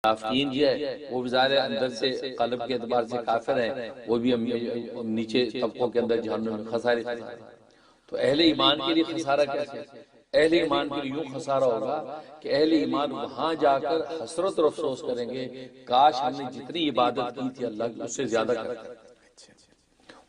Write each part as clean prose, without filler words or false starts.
منافقین جو ہے وہ ظاہر اندر سے قلب کے اعتبار سے کافر ہیں، وہ بھی نیچے طبقوں کے اندر جہنم میں خسارے۔ تو اہل ایمان کے لیے خسارہ کیسے؟ اہل ایمان کے لیے یوں خسارہ ہوگا کہ اہل ایمان وہاں جا کر حسرت اور افسوس کریں گے، کاش ہم نے جتنی عبادت کی تھی اللہ کی اس سے زیادہ کرتے۔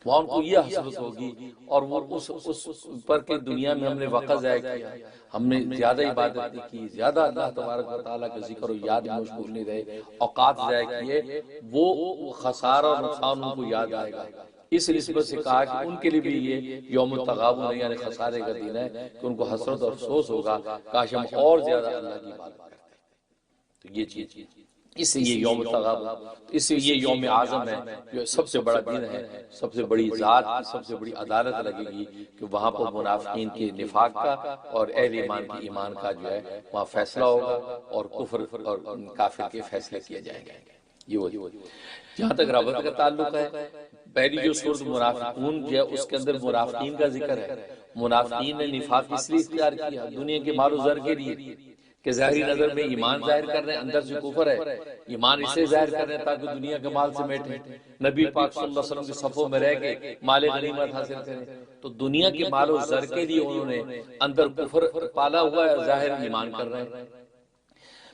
وہاں ان کو یہ حسرت ہوگی، اور وہ اس پر کہ دنیا میں ہم نے وقت ضائع کیا، ہم نے زیادہ عبادت نہیں کی، زیادہ اللہ تبارک و تعالیٰ کا ذکر و یاد میں مشغول نہیں رہے، اوقات ضائع کیے، وہ خسارہ اور نقصان ان کو یاد آئے گا۔ اس نسبت سے کہا کہ ان کے لیے بھی یہ یوم التغابن ہے، یعنی خسارے کا دن ہے کہ ان کو حسرت اور افسوس ہوگا، کاش ہم اور زیادہ اللہ کی عبادت کرتے۔ تو یہ چیز اس سے یہ یوم التغابن، اس سے یہ یوم اعظم ہے، جو سب سے بڑا دن ہے، سب سے بڑی ذات کی سب سے بڑی عدالت لگے گی کہ وہاں پر منافقین کے نفاق کا اور اہل ایمان کے ایمان کا جو ہے وہاں فیصلہ ہوگا، اور کفر اور کافر کے فیصلے کیے جائیں گے۔ یہ وہی جہاں تک ربط کا تعلق ہے، پہلی جو سورت منافقون جو ہے اس کے اندر منافقین کا ذکر ہے۔ منافقین نے نفاق اس لیے اختیار کیا دنیا کے مال و زر کے لیے کہ ظاہری نظر میں ایمان ظاہر کر رہے ہیں، اندر سے کفر ہے، ایمان اسے ظاہر کر رہے ہیں تاکہ دنیا کے مال سے میٹھیں، نبی پاک صلی اللہ علیہ وسلم کے صفوں میں رہ کے مال غنیمت حاصل کریں۔ تو دنیا کے مال و زر کے لیے انہوں نے اندر کفر پالا ہوا ہے، ظاہر ایمان کر رہے ہیں۔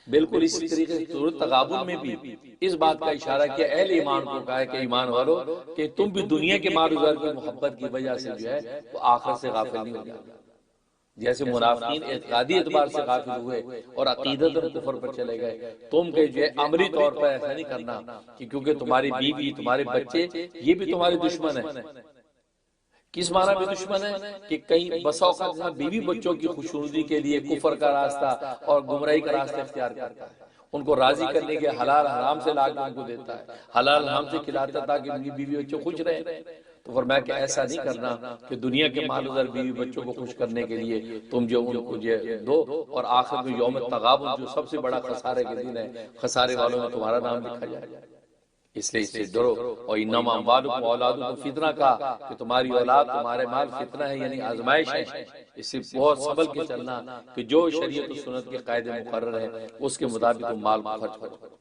بالکل اسی طریقے سے سورۃ تغابن میں بھی اس بات کا اشارہ کیا، اہل ایمان کو کہا ہے کہ ایمان والو کہ تم بھی دنیا کے مال و زر کی محبت کی وجہ سے جو ہے وہ آخرت سے غافل نہیں ہو جاتے۔ جیسے منافقین اعتقادی اعتبار سے غافل ہوئے اور عقیدت اور کفر پر چلے گئے، تم کہ جو ہے عملی طور پر ایسا نہیں کرنا کہ کیونکہ تمہاری بیوی، تمہارے بچے یہ بھی تمہارے دشمن ہیں۔ کس معنی میں دشمن ہے کہ کئی بسا اوقات بیوی بچوں کی خوشنودی کے لیے کفر کا راستہ اور گمراہی کا راستہ اختیار کرتا ہے، ان کو راضی کرنے کے حلال حرام سے لا کے ان کو دیتا ہے، حلال حرام سے کھلاتا تاکہ ان کی بیوی بچوں خوش رہیں۔ تو فرمایا کہ ایسا نہیں کرنا کہ دنیا کے مال و زر بیوی بچوں کو خوش کرنے کے لیے تم جو ان کو دو، اور آخر میں یوم التغابن جو سب سے بڑا خسارے کے دن ہے، خسارے والوں میں تمہارا نام لکھا جائے۔ اس لیے اس سے ڈرو۔ اور انما اموالکم واولادکم فتنہ کا کہ تمہاری اولاد تمہارے مال فتنہ ہے، یعنی آزمائش ہے۔ اس سے بہت سنبھل کے چلنا کہ جو شریعت و سنت کے قاعدے مقرر ہیں اس کے مطابق تم مال کو خرچ کرو۔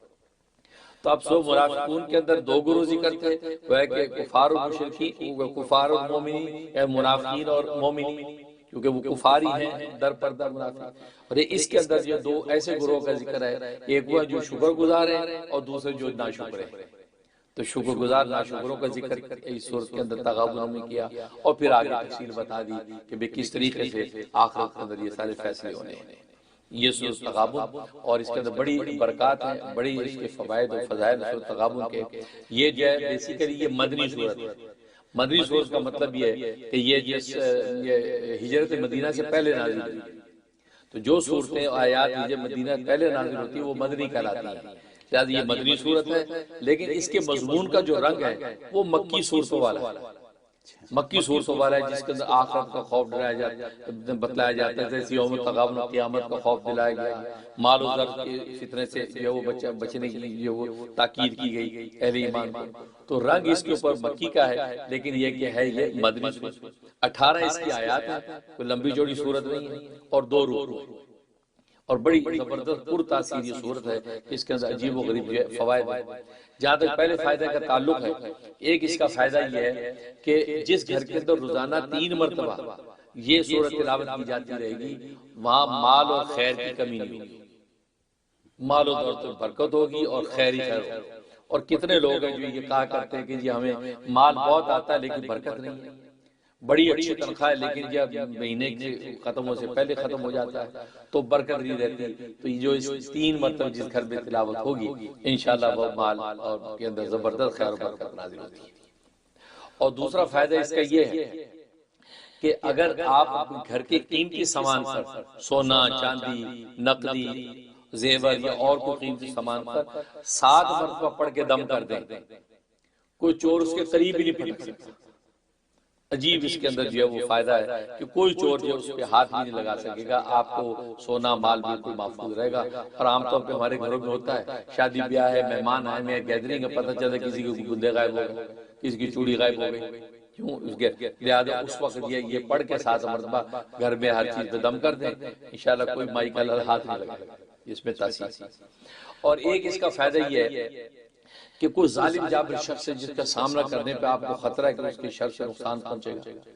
تو اب سو منافقون کے اندر دو گروہ ذکر تھے، وہ ہے کہ کفار و مشرکین، کفار و مومنین، منافقین اور مومنین، کیونکہ وہ کفار ہی ہیں در پر در منافق۔ اور اس کے اندر یہ دو ایسے گروہ کا ذکر ہے، ایک وہ جو شکر گزار ہیں اور دوسرے جو ناشکر ہیں۔ تو شکر گزار ناشکروں کا ذکر اس صورت کے اندر تغابن میں کیا، اور پھر آگے تفصیل بتا دی کہ بے کس طریقے سے آخرت کے اندر یہ سارے فیصلے ہونے ہیں۔ یہ سورۃ تغابن، اور اس کے اندر بڑی برکات ہیں، بڑی اس کے فوائد و فضائل سورۃ تغابن کے۔ یہ جو ہے بیسیکلی یہ مدنی سورت ہے۔ مدنی سورت کا مطلب یہ ہے کہ یہ ہجرت مدینہ سے پہلے نازل ہوئی۔ تو جو صورتیں آیات ہجرت مدینہ پہلے نازل ہوتی ہیں وہ مدنی کہلاتی ہیں، لہٰذا یہ مدنی صورت ہے۔ لیکن اس کے مضمون کا جو رنگ ہے وہ مکی صورتوں والا ہے، مکی صورتوں والا ہے، جس کے اندر آخرت کا خوف ڈرایا جاتا، بتلایا جاتا ہے، جیسے یوم التغابن قیامت کا خوف دلایا گیا، مال و زر کے فتنے سے جو وہ بچنے کی جو وہ تاکید کی گئی اہل ایمان کو۔ تو رنگ اس کے اوپر مکی کا ہے، لیکن یہ کہ ہے یہ مدنی صورت۔ 18 اس کی آیات ہیں، کوئی لمبی چوڑی صورت نہیں ہے، اور 2 رکوع، اور بڑی زبردست پر تاثیر یہ صورت ہے، اس کے اندر عجیب و غریب فوائد ہیں۔ جہاں تک پہلے فائدے کا تعلق ہے، ایک اس کا فائدہ یہ ہے کہ جس گھر کے اندر روزانہ 3 مرتبہ یہ سورت تلاوت کی جاتی رہے گی، وہاں مال اور خیر کی کمی نہیں ہوگی، مال و دولت میں برکت ہوگی اور خیر ہی خیر ہوگی۔ اور کتنے لوگ ہیں جو یہ کہا کرتے ہیں کہ جی ہمیں مال بہت آتا ہے لیکن برکت نہیں ہے، بڑی اچھی تنخواہ ہے لیکن جب مہینے کے ختم ہونے سے پہلے ختم ہو جاتا ہے تو برکت نہیں رہتی۔ تو یہ جو اس 3 مرتبہ جس گھر میں تلاوت ہوگی انشاءاللہ وہ مال اور کے اندر زبردست خیر و برکت نازل ہوتی ہے۔ اور دوسرا فائدہ اس کا یہ ہے کہ اگر آپ اپنے گھر کے قیمتی سامان پر، سونا، چاندی، نقدی، زیور یا اور کوئی قیمتی سامان پر 7 مرتبہ پڑھ کے دم کر دیں، کوئی چور اس کے قریب ہی نہیں پھٹک سکتا۔ عجیب اس کے اندر جو ہے وہ فائدہ ہے کہ کوئی چور جو اس پہ ہاتھ بھی نہیں لگا سکے گا، آپ کو سونا مال بالکل محفوظ رہے گا۔ اور عام طور پہ ہمارے گھروں میں ہوتا ہے، شادی بیاہ ہے، مہمان آئے میں گیدرنگ ہے، پتہ چلا کسی کے گندے غائب ہو گئے، کسی کی چوڑی غائب ہو گئی، کیوں لہٰذا اس وقت یہ پڑھ کے 7 مرتبہ گھر میں ہر چیز پہ دم کر دیں، انشاءاللہ کوئی مائی کا ہاتھ نہیں لگے گا، اس میں تاثیر۔ اور ایک اس کا فائدہ یہ ہے کہ کوئی ظالم جابر شخص ہے جس کا سامنا کرنے پہ آپ کو خطرہ ہے کہ اس کی شر سے نقصان پہنچے گا،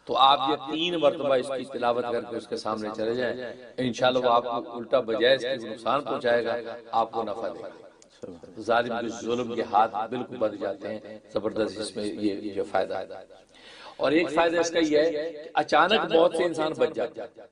تو آپ یہ 3 مرتبہ اس کی تلاوت کر کے اس کے سامنے چلے جائیں، انشاءاللہ وہ آپ کو الٹا بجائے اس کے نقصان پہنچائے گا، آپ کو نفع دے گا۔ ظالم کے ظلم کے ہاتھ بالکل بند جاتے ہیں، زبردست اس میں یہ فائدہ ہے۔ اور ایک فائدہ اس کا یہ ہے کہ اچانک موت سے انسان بچ جاتا ہے۔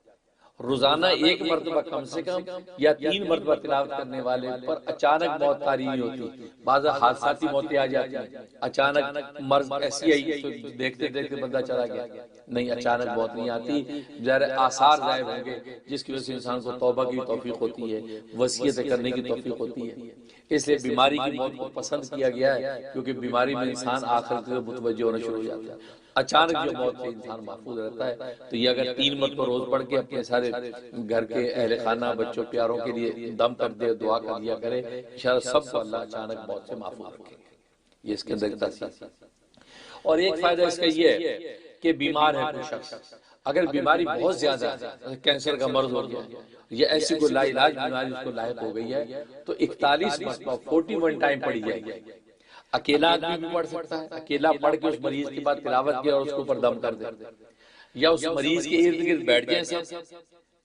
روزانہ 1 مرتبہ کم سے کم یا 3 مرتبہ تلاوت کرنے والے پر اچانک موت طاری نہیں ہوتی، بعض حادثاتی موتیں آ جاتی ہیں، اچانک مرض ایسی آئی تو دیکھتے دیکھتے بندہ چلا گیا، نہیں اچانک موت نہیں آتی، ظاہر آثار ظاہر ہوں گے جس کی وجہ سے انسان کو توبہ کی توفیق ہوتی ہے، وصیتیں کرنے کی توفیق ہوتی ہے۔ اس لیے بیماری کی موت کو پسند کیا گیا ہے، کیونکہ بیماری میں انسان آخرت کی طرف متوجہ ہونا شروع ہو جاتا ہے۔ اچانک جو موت سے انسان محفوظ رہتا ہے، تو یہ اگر 3 مرتبہ روز پڑھ کے اپنے سارے گھر کے اہل خانہ بچوں پیاروں کے لیے دم کر دے، دعا کر لیا کرے، انشاءاللہ سب کو اللہ اچانک موت سے محفوظ رکھے گا۔ یہ اس کے اندر تاثیر۔ اور ایک فائدہ اس کا یہ ہے کہ بیمار ہے کوئی شخص، اگر بیماری بہت زیادہ ہے، کینسر کا مرض ہو گیا یا ایسی کوئی لا علاج بیماری اس کو لاحق ہو گئی ہے، تو 41 مرتبہ 41 ٹائم پڑھی جائے گی۔ اکیلا آدمی بھی پڑھ سکتا ہے، اکیلا پڑھ کے اس مریض کے بعد تلاوت کیا اور اس کے اوپر دم کر دے، یا اس مریض کے ارد گرد بیٹھ جائیں سب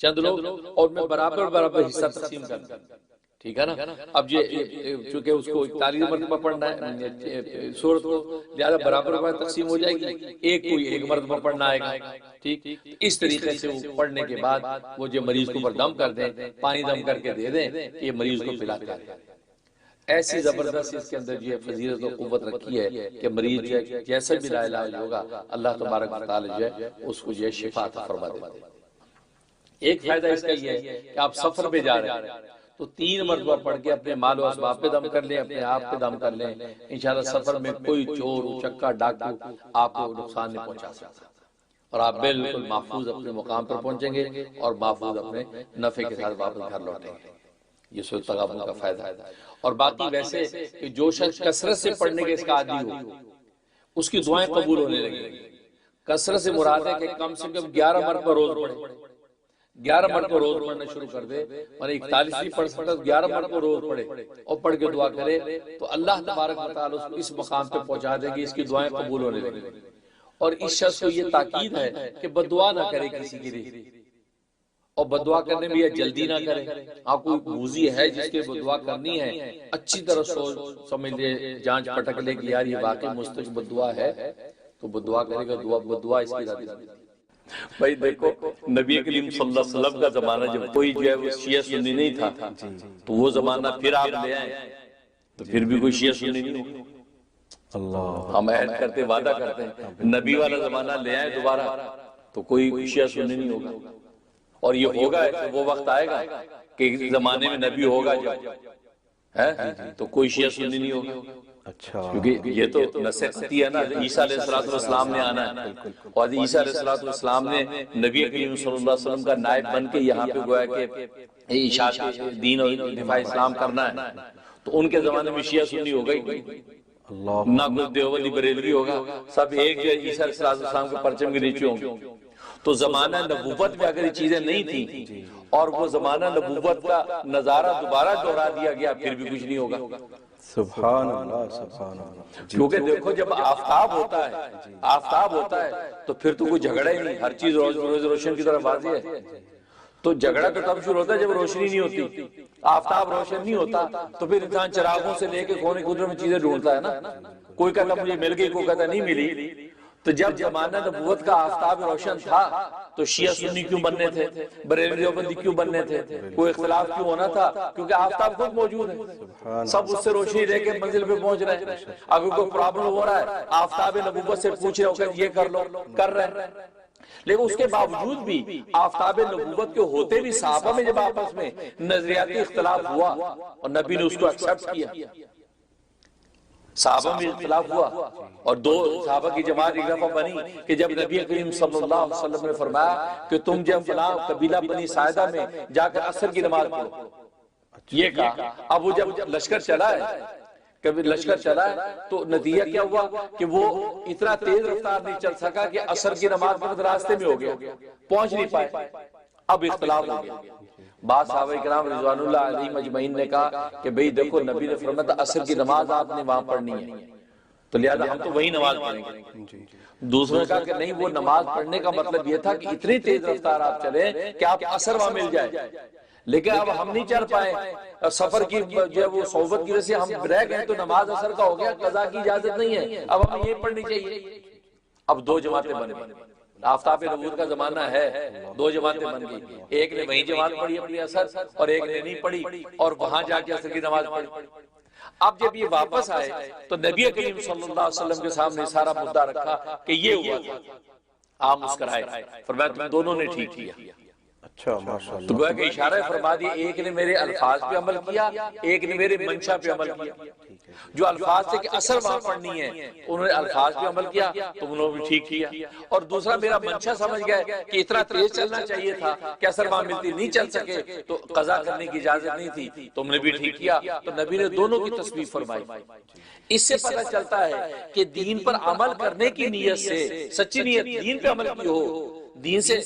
چند لوگ اور میں برابر حصہ تقسیم کر دیں، ٹھیک ہے نا۔ اب یہ چونکہ اس کو 41 مرتبہ پڑھنا ہے سورت کو، لہذا برابر تقسیم ہو جائے گی، ایک مرتبہ پڑھنا آئے گا، ٹھیک۔ اس طریقے سے وہ پڑھنے کے بعد وہ جو مریض کو اوپر دم کر دیں، پانی دم کر کے دے دیں کہ یہ مریض کو پلا کر دیں۔ ایسی زبردست اس کے اندر یہ فضیلت و قوت رکھی ہے کہ مریض جیسا بھی لا علاج ہوگا اللہ تبارک و تعالی جو ہے اس کو جو ہے شفا عطا فرما دیتا ہے۔ ایک فائدہ اس کا یہ ہے کہ آپ سفر پہ جا رہے ہیں تو 3 مرتبہ پڑھ کے اپنے مال و اسباب پہ دم کر لیں، اپنے آپ پہ دم کر لیں، انشاءاللہ سفر میں کوئی چور اچکا ڈاکو آپ کو نقصان نہیں پہنچا سکتا، اور آپ بالکل محفوظ اپنے مقام پر پہنچیں گے اور محفوظ اپنے نفع کے ساتھ واپس گھر لوٹیں گے۔ یہ سورۃ التغابن کا فائدہ ہے۔ اور باقی ویسے کہ جو شخص کثرت سے پڑھنے کے اس کا عادی ہو، اس کی دعائیں قبول ہونے لگیں گی۔ کثرت سے مراد ہے کہ کم سے کم 11 مرتبہ روز پڑھے، 11 مرتبہ روز پڑھنا شروع کر دے، اور 41 نہیں پڑھ سکتا 11 مرتبہ روز پڑھے اور پڑھ کے دعا کرے تو اللہ تبارک و تعالی اس کو اس مقام پہ پہنچا دے گی، اس کی دعائیں قبول ہونے لگیں گی۔ اور اس شخص کو یہ تاکید ہے کہ بددعا نہ کرے کسی کے لیے، اور بددعا کرنے میں یہ جلدی نہ کرے۔ آپ کو موذی ہے جس کے بددعا کرنی ہے، اچھی طرح سوچ سمجھ لے، جانچ پٹک لے کہ یار یہ واقعی مستقل بددعا ہے تو بددعا کرے گا، بددعا اس کی ذات ہے۔ بھائی دیکھو نبی کریم صلی اللہ علیہ وسلم کا زمانہ جب کوئی جو ہے وہ شیعہ سنی نہیں تھا، تو وہ زمانہ پھر آپ لے آئے تو پھر بھی کوئی شیعہ سنی نہیں ہوگا۔ ہم عہد کرتے وعدہ کرتے ہیں نبی والا زمانہ لے آئے دوبارہ تو کوئی شیعہ سنی نہیں ہوگا، اور یہ ہوگا وہ وقت آئے گا کہ زمانے میں نبی ہوگا جب ہے تو کوئی شیعہ سنی نہیں ہوگا۔ اچھا، کیونکہ یہ تو نصیحتی ہے نا، عیسیٰ علیہ السلام نے آنا ہے، اور عیسیٰ علیہ السلام نے نبی کریم صلی اللہ علیہ وسلم کا نائب بن کے یہاں پہ گویا کہ اشاعت دین اور دفاع اسلام کرنا ہے، تو ان کے زمانے میں شیعہ سنی ہوگا ہی نہ کوئی دیوبندی بریلوی ہوگا، سب ایک جو عیسیٰ علیہ السلام کے پرچم کے نیچے ہوں گے۔ تو زمانہ نبوت میں اگر یہ چیزیں نہیں تھیں اور وہ زمانہ نبوت کا نظارہ دوبارہ دہرا دیا گیا پھر بھی کچھ نہیں ہوگا۔ سبحان اللہ، سبحان اللہ۔ کیونکہ دیکھو جب آفتاب ہوتا ہے تو پھر تو کوئی جھگڑا ہی نہیں، ہر چیز روز روشن کی طرف واضح ہے۔ تو جھگڑا تو تب شروع ہوتا ہے جب روشنی نہیں ہوتی، آفتاب روشن نہیں ہوتا تو پھر انسان چراغوں سے لے کے کونے کونے میں چیزیں ڈھونڈتا ہے نا، کوئی کہتا مجھے مل گئی، کوئی کہتا نہیں ملی۔ تو جب زمانہ نبوت کا آفتاب روشن تھا تو شیعہ سنی کیوں بننے تھے، بریلوی دیوبندی کیوں بننے تھے، کوئی اختلاف کیوں ہونا تھا؟ کیونکہ آفتاب خود موجود ہے، سب اس سے روشنی لے کے منزل پہ پہنچ رہے ہیں۔ اگر کوئی پرابلم ہو رہا ہے آفتاب نبوت سے پوچھ رہے ہو کہ یہ کر لو، کر رہے ہیں۔ لیکن اس کے باوجود بھی آفتاب نبوت کے ہوتے بھی صحابہ میں جب آپس میں نظریاتی اختلاف ہوا اور نبی نے اس کو ایکسپٹ کیا، صحابہ میں اختلاف ہوا اور 2 صحابہ کی جماعت ایک دفعہ بنی کہ جب نبی کریم صلی اللہ علیہ وسلم نے فرمایا کہ تم جب فلاں قبیلہ بنی ساعدہ میں جا کر عصر کی نماز پڑھو، یہ کہا۔ اب وہ جب لشکر چلا ہے تو نتیجہ کیا ہوا کہ وہ اتنا تیز رفتار نہیں چل سکا کہ عصر کی نماز کے راستے میں ہو گیا، پہنچ نہیں پائے، اب اختلاف ہو گیا۔ بعض صحابہ کرام رضوان اللہ علیہم اجمعین نے کہا کہ بھئی دیکھو نبی نے فرمایا تھا عصر کی نماز آپ نے وہاں پڑھنی ہے، تو لہذا ہم تو وہی نماز پڑھیں گے۔ دوسروں نے کہا کہ نہیں، وہ نماز پڑھنے کا مطلب یہ تھا کہ اتنی تیز رفتار آپ چلیں کہ آپ عصر وہاں مل جائے، لیکن اب ہم نہیں چل پائے، سفر کی جو ہے وہ صحبت کی وجہ سے ہم رہ گئے، تو نماز عصر کا ہو گیا، قضا کی اجازت نہیں ہے، اب ہمیں یہ پڑھنی چاہیے۔ اب دو جماعتیں بن گئی، آفتاب نبوت کا زمانہ ہے، دو جماعتیں بن گئی، ایک نے وہیں جماعت پڑھی اپنی عصر اور ایک نے نہیں پڑھی اور وہاں جا کے عصر کی نماز پڑھی۔ اب جب یہ واپس آئے تو نبی کریم صلی اللہ علیہ وسلم کے سامنے سارا مدعا رکھا کہ یہ ہوا تھا، آپ مسکرائے، فرمایا تم دونوں نے ٹھیک کیا۔ اچھا ماشاءاللہ، تو گویا کہ اشارہ فرما دیا، ایک نے میرے الفاظ پہ عمل کیا، ایک نے میرے منشا پہ عمل کیا۔ جو الفاظ تھے کہ عصر وہاں پڑھنی ہے، انہوں نے الفاظ پہ عمل کیا تو انہوں نے بھی ٹھیک کیا، اور دوسرا میرا منشا سمجھ گئے کہ اتنا تیز چلنا چاہیے تھا کہ عصر وہاں ملتی نہیں چل سکے تو قضا کرنے کی اجازت نہیں تھی، تم نے بھی ٹھیک کیا۔ تو نبی نے دونوں کی تصویب فرمائی۔ اس سے پتہ چلتا ہے کہ دین پر عمل کرنے کی نیت سے، سچی نیت دین پہ عمل کی ہو، دین سے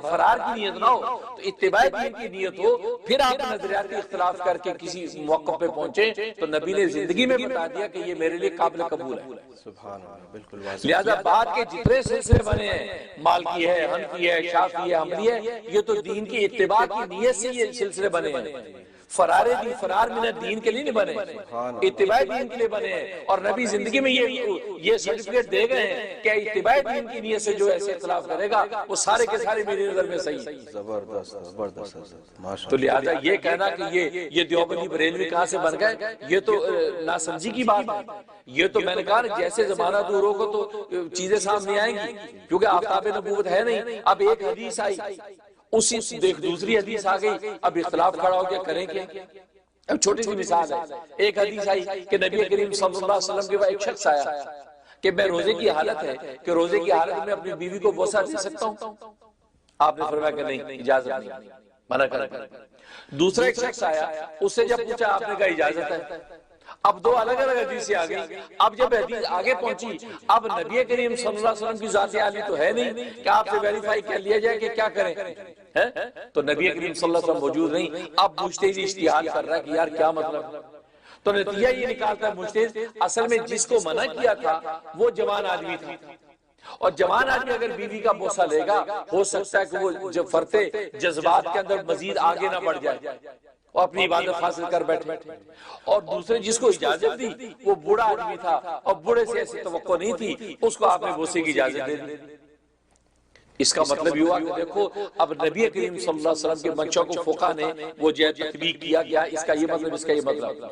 فرار کی نیت نہ ہو، تو اتباع دین کی نیت ہو، پھر آپ نظریاتی اختلاف کر کے کسی موقع پہ پہنچے تو نبی نے زندگی میں بتا دیا کہ یہ میرے لیے قابل قبول ہے۔ سبحان اللہ، بالکل واضح۔ لہذا بعد کے جتنے سلسلے بنے ہیں، مالکی ہے، حنفی ہے، شافعی ہے، حنبلی ہے، یہ تو دین کی اتباع کی نیت سے یہ سلسلے بنے ہیں، فرار من الدین کے لیے نہیں بنے، اتباع دین کے لیے بنے ہیں، اور نبی زندگی میں یہ سرٹیفکیٹ دے گئے ہیں کہ اتباع دین کی نیت سے جو ایسے اختلاف کرے گا وہ سارے کے سارے میری نظر میں صحیح ہیں۔ زبردست زبردست ماشاءاللہ۔ تو لہذا یہ کہنا کہ یہ دیوبندی بریلوی کہاں سے بن گئے، یہ تو ناسمجھی کی بات ہے۔ یہ تو میں نے کہا جیسے زمانہ دور ہوگا تو چیزیں سامنے آئیں گی، کیونکہ آفتاب نبوت ہے نہیں۔ اب ایک حدیث آئی، اسی سے دیکھ دوسری حدیث آ گئی، اب اختلاف کھڑا ہو گیا، کریں کیا؟ اب چھوٹی سی مثال ہے، ایک حدیث آئی کہ نبی کریم صلی اللہ علیہ وسلم کے بعد ایک شخص آیا کہ میں روزے کی حالت ہے کہ روزے کی حالت میں اپنی بیوی کو بوسہ دے سکتا ہوں؟ آپ نے فرمایا کہ نہیں، اجازت نہیں، منع کر دیا۔ دوسرا ایک شخص آیا، اس سے جب پوچھا آپ نے کہا اجازت ہے۔ اب دو الگ الگ حدیثیں آ گئی۔ اب جب حدیث آگے پہنچی، اب نبی کریم صلی اللہ علیہ وسلم کی ذات عالی تو ہے نہیں کہ آپ سے ویریفائی کر لیا جائے کہ کیا کریں، تو نبی کریم صلی اللہ علیہ وسلم موجود نہیں۔ اب مجتہد اجتہاد کر رہا ہے کہ یار کیا مطلب، تو نتیجہ یہ نکالتا ہے مجتہد اصل میں جس کو منع کیا تھا وہ جوان آدمی تھا، اور جوان آدمی اگر بیوی کا بوسہ لے گا ہو سکتا ہے کہ وہ جب فرتے جذبات کے اندر مزید آگے نہ بڑھ جائے اور اپنی عبادت حاصل کر بیٹھے، اور دوسرے جس کو اجازت دی وہ بوڑھا آدمی تھا اور بوڑھے سے ایسی توقع نہیں تھی، اس کو آپ نے بوسے کی اجازت دے دی۔ اس کا مطلب یہ ہوا کہ دیکھو اب نبی کریم صلی اللہ علیہ وسلم کے منشا کو فقہ نے وہ جو تطبیق کیا گیا، اس کا یہ مطلب، اس کا یہ مطلب،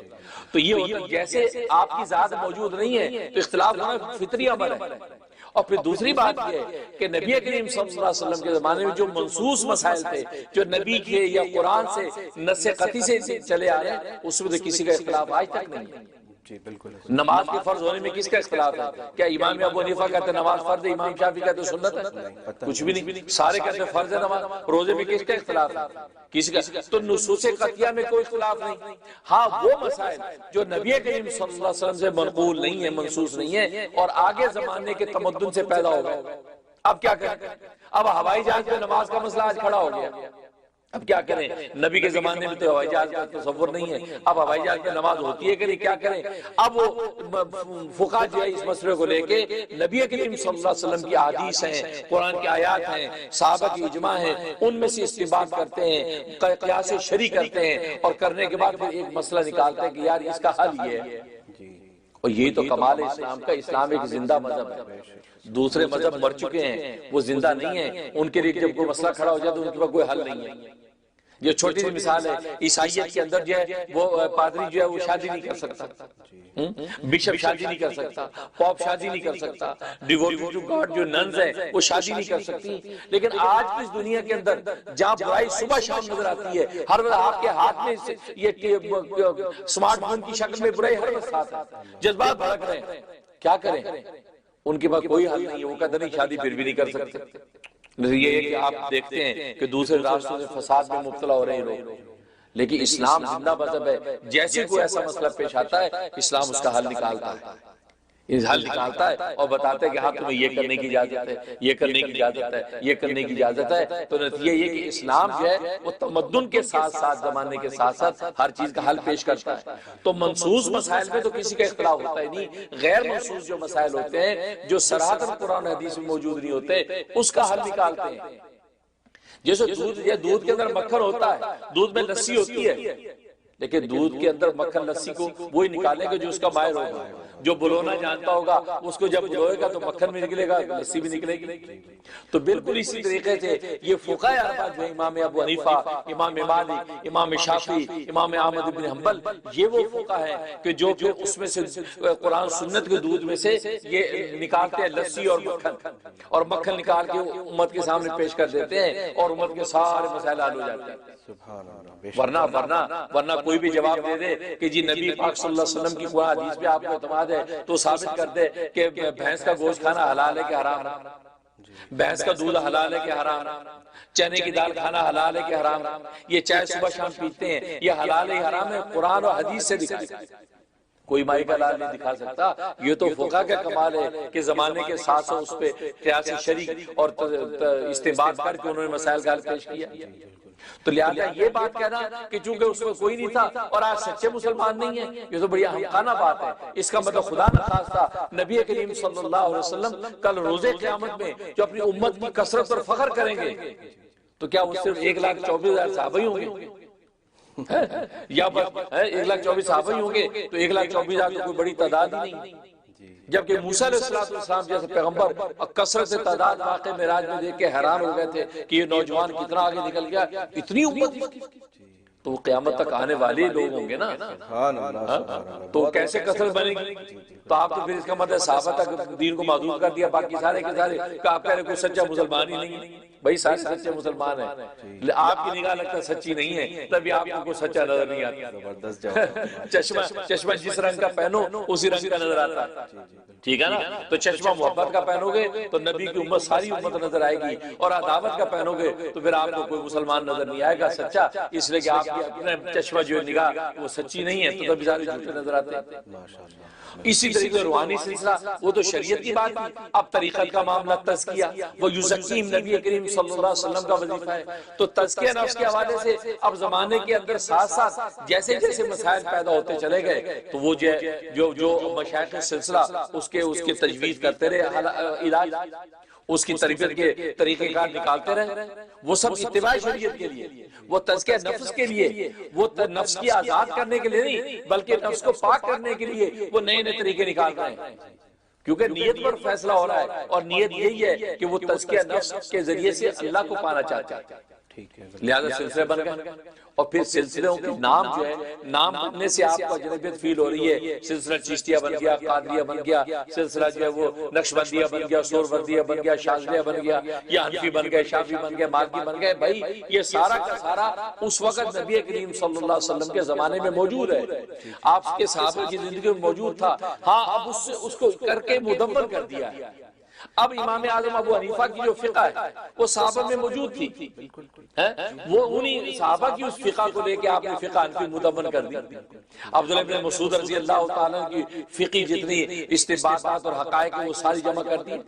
تو یہ ہوتا جیسے آپ کی ذات موجود نہیں ہے تو اختلاف ہونا فطری عمل ہے۔ اور پھر دوسری بات یہ ہے کہ نبی کریم صلی اللہ علیہ وسلم کے زمانے میں جو منصوص مسائل تھے، جو نبی کے یا قرآن سے نص قطعی سے چلے آ رہے ہیں، اس میں کسی کا اختلاف آج تک نہیں ہے۔ جی بالکل۔ نماز کے فرض ہونے میں کس کا اختلاف ہے؟ کیا امام ابو حنیفہ کہتے ہیں نماز فرض ہے، امام شافعی کہتے ہیں سنت ہے؟ کچھ بھی نہیں، سارے کہتے ہیں فرض ہے نماز۔ روزے میں کس کا اختلاف ہے؟ کسی کا، تو نصوص قطعیہ میں کوئی اختلاف نہیں۔ ہاں وہ مسائل جو نبی کریم صلی اللہ علیہ وسلم سے منقول نہیں ہے، منصوص نہیں ہے، اور آگے زمانے کے تمدن سے پیدا ہو گئے، اب کیا کریں؟ اب ہوائی جہاز پہ نماز کا مسئلہ آج کھڑا ہو گیا، اب کیا کریں؟ نبی کے زمانے میں تو ہوائی جہاز کا تصور نہیں ہے، اب ہوائی جہاز پہ نماز ہوتی ہے کہ نہیں، کیا کریں؟ اب وہ فقہ جو ہے اس مسئلے کو لے کے نبی کریم صلی اللہ علیہ وسلم کی احادیث ہیں، قرآن کی آیات ہیں، صحابہ کی اجماع ہیں، ان میں سے استنباط کرتے ہیں، قیاس شرعی کرتے ہیں، اور کرنے کے بعد پھر ایک مسئلہ نکالتے ہیں کہ یار اس کا حل یہ ہے۔ اور یہی تو کمال ہے اسلام کا، اسلام ایک زندہ مذہب ہے۔ دوسرے مذہب مر چکے ہیں، وہ زندہ نہیں ہیں، ان کے لیے جب کوئی مسئلہ کھڑا ہو جائے تو ان کے پاس کوئی حل نہیں ہے۔ یہ چھوٹی سی مثال ہے، عیسائیت کے اندر جو ہے وہ پادری جو ہے وہ شادی نہیں کر سکتا، بشپ شادی نہیں کر سکتا، پوپ شادی نہیں کر سکتا، ڈیووٹی ٹو گاڈ جو ننز ہیں وہ شادی نہیں کر سکتی۔ لیکن آج کی اس دنیا کے اندر جہاں برائی صبح شام نظر آتی ہے، ہر وقت آپ کے ہاتھ میں یہ سمارٹ فون کی شکل میں برائی ہر وقت ساتھ ہے، جذبات بھڑک رہے ہیں، کیا کریں؟ ان کے پاس کوئی حل نہیں ہے، وہ کہتے نہیں شادی پھر بھی نہیں کر سکتے۔ یہ ہے کہ آپ دیکھتے ہیں کہ دوسرے راستوں سے فساد میں مبتلا ہو رہے ہیں لوگ، لیکن اسلام زندہ مذہب ہے، جیسے کوئی ایسا مسئلہ پیش آتا ہے اسلام اس کا حل نکالتا ہے۔ حل نکالتا ہے اور بتاتا ہے کہ ہاں تمہیں یہ کرنے کی اجازت ہے، یہ کرنے کی اجازت ہے، یہ کرنے کی اجازت ہے۔ تو نتیجہ یہ کہ اسلام جو ہے وہ تمدن کے ساتھ ساتھ، زمانے کے ساتھ ساتھ ہر چیز کا حل پیش کرتا ہے۔ تو منصوص مسائل میں تو کسی کا اختلاف ہوتا ہی نہیں، غیر منصوص جو مسائل ہوتے ہیں جو صراحتاً قرآن و حدیث میں موجود نہیں ہوتے، اس کا حل نکالتے ہیں۔ جیسے دودھ کے اندر مکھن ہوتا ہے، دودھ میں لسی ہوتی ہے، لیکن دودھ کے اندر مکھن لسی کو وہی نکالے گا جو اس کا ماہر ہوگا، جو بلونا جانتا ہوگا اس کو جب بلوئے گا تو مکھن بھی نکلے گا، لسی بھی نکلے گی۔ تو بالکل اسی طریقے سے یہ فقہاء اربعہ جو امام ابو حنیفہ، امام مالک، امام شافعی، امام احمد بن حنبل، یہ وہ فقہاء ہیں کہ جو پھر اس میں سے قرآن سنت کے دودھ میں سے یہ نکالتے ہیں لسی اور مکھن، اور مکھن نکال کے امت کے سامنے پیش کر دیتے ہیں اور امت کے سارے مسائل حل ہو جاتے ہیں۔ ورنہ کوئی بھی جواب دے دے کہ جی نبی پاک صلی اللہ علیہ وسلم کی قرآن حدیث پہ آپ کو اعتماد ہے تو ثابت کر دے کہ بھینس کا گوشت کھانا حلال ہے کہ حرام ہے، بھینس کا دودھ حلال ہے کہ حرام ہے، چنے کی دال کھانا حلال ہے کہ حرام ہے، یہ چائے صبح شام پیتے ہیں یہ حلال ہے حرام ہے، قرآن اور حدیث سے دکھائے۔ کوئی مائی کا حلال نہیں دکھا سکتا۔ یہ تو فقہاء کا کمال ہے کہ زمانے کے ساتھ ساتھ اس پہ قیاس شرعی اور استنباط کر کے انہوں نے مسائل کا حل پیش کیا۔ تو لہٰذا یہ بات کہنا کہ چونکہ اس میں کوئی نہیں تھا اور آج سچے مسلمان نہیں ہیں، یہ تو بڑی احمقانہ بات ہے۔ اس کا مطلب خدا نخواستہ نبی کریم صلی اللہ علیہ وسلم کل روز قیامت میں جو اپنی امت کی کثرت پر فخر کریں گے تو کیا وہ صرف 1,24,000 صحابہ ہی ہوں گے؟ یا بس 1,24,000 صحابہ ہی ہوں گے تو 1,24,000 تو کوئی بڑی تعداد ہی نہیں، جبکہ موسیٰ علیہ السلام جیسے پیغمبر کثرت تعداد واقع معراج میں دیکھ کے حیران ہو گئے تھے کہ یہ نوجوان کتنا آگے نکل گیا، اتنی امت، تو وہ قیامت تک آنے والے لوگ ہوں گے نا، تو کیسے کثرت بنے گی؟ تو آپ تو پھر اس کا مطلب صحابہ تک دین کو محدود کر دیا، باقی سارے کے سارے کہ آپ کہہ رہے کوئی سچا مسلمان ہی نہیں ہے۔ بھائی سارے سچے مسلمان ہیں، آپ کی نگاہ لگتا سچی نہیں ہے تبھی آپ کو کوئی سچا نظر نہیں آتا۔ چشمہ جس رنگ کا پہنو اسی رنگ کا نظر آتا ہے، ٹھیک ہے نا؟ تو چشمہ محبت کا پہنو گے تو نبی کی امت ساری امت نظر آئے گی، اور عداوت کا پہنو گے تو پھر آپ کو کوئی مسلمان نظر نہیں آئے گا سچا، اس لیے کہ آپ کی اپنے چشمہ جو نگاہ وہ سچی نہیں ہے تو تبھی سارے جھوٹے نظر آتے ہیں۔ اسی طریقے روحانی سلسلہ وہ تو شریعت کی بات تھی، اب طریقت کا معاملہ تزکیہ وہ یزکیم نبی کریم صلی اللہ علیہ وسلم کا وظیفہ ہے۔ تو تزکیہ نفس کے حوالے سے اب زمانے کے اندر ساتھ ساتھ جیسے جیسے مسائل پیدا ہوتے چلے گئے تو وہ جو مشائخ سلسلہ اس کے تجویز کرتے رہے علاج، اس کی تربیت کے طریقہ کار نکالتے رہے، وہ سب اتباع شریعت کے لیے، وہ تزکیہ نفس کے لیے، وہ نفس کی آزاد کرنے کے لیے نہیں بلکہ نفس کو پاک کرنے کے لیے وہ نئے نئے طریقے نکال رہے ہیں، کیونکہ نیت پر فیصلہ ہو رہا ہے اور نیت یہی ہے کہ وہ تزکیہ نفس کے ذریعے سے اللہ کو پانا چاہتا ہے۔ لہذا سلسلے بن گئے، اور پھر سلسلوں کے نام جو ہے، نام بننے سے آپ کو اجنبیت فیل ہو رہی ہے، سلسلہ چشتیہ بن گیا، قادریہ بن گیا، سلسلہ جو ہے وہ نقشبندیہ بن گیا، سہروردیہ بن گیا، شاذلیہ بن گیا، یا حنفی بن گئے، شافعی بن گئے، مالکی بن گئے۔ بھائی یہ سارا کا سارا اس وقت نبی کریم صلی اللہ علیہ وسلم کے زمانے میں موجود ہے، آپ کے صحابہ کی زندگی میں موجود تھا، ہاں اب اس کو کر کے مدمر کر دیا ہے۔ اب امام اعظم ابو حنیفہ کی جو فقہ ہے وہ صحابہ میں موجود تھی، وہ انہی صحابہ کی اس فقہ کو لے کے آپ نے فقہ حنفی مدمر کر دی۔ عبداللہ بن مسعود رضی اللہ تعالیٰ کی فقی جتنی استنباطات اور حقائق وہ ساری جمع کر دی۔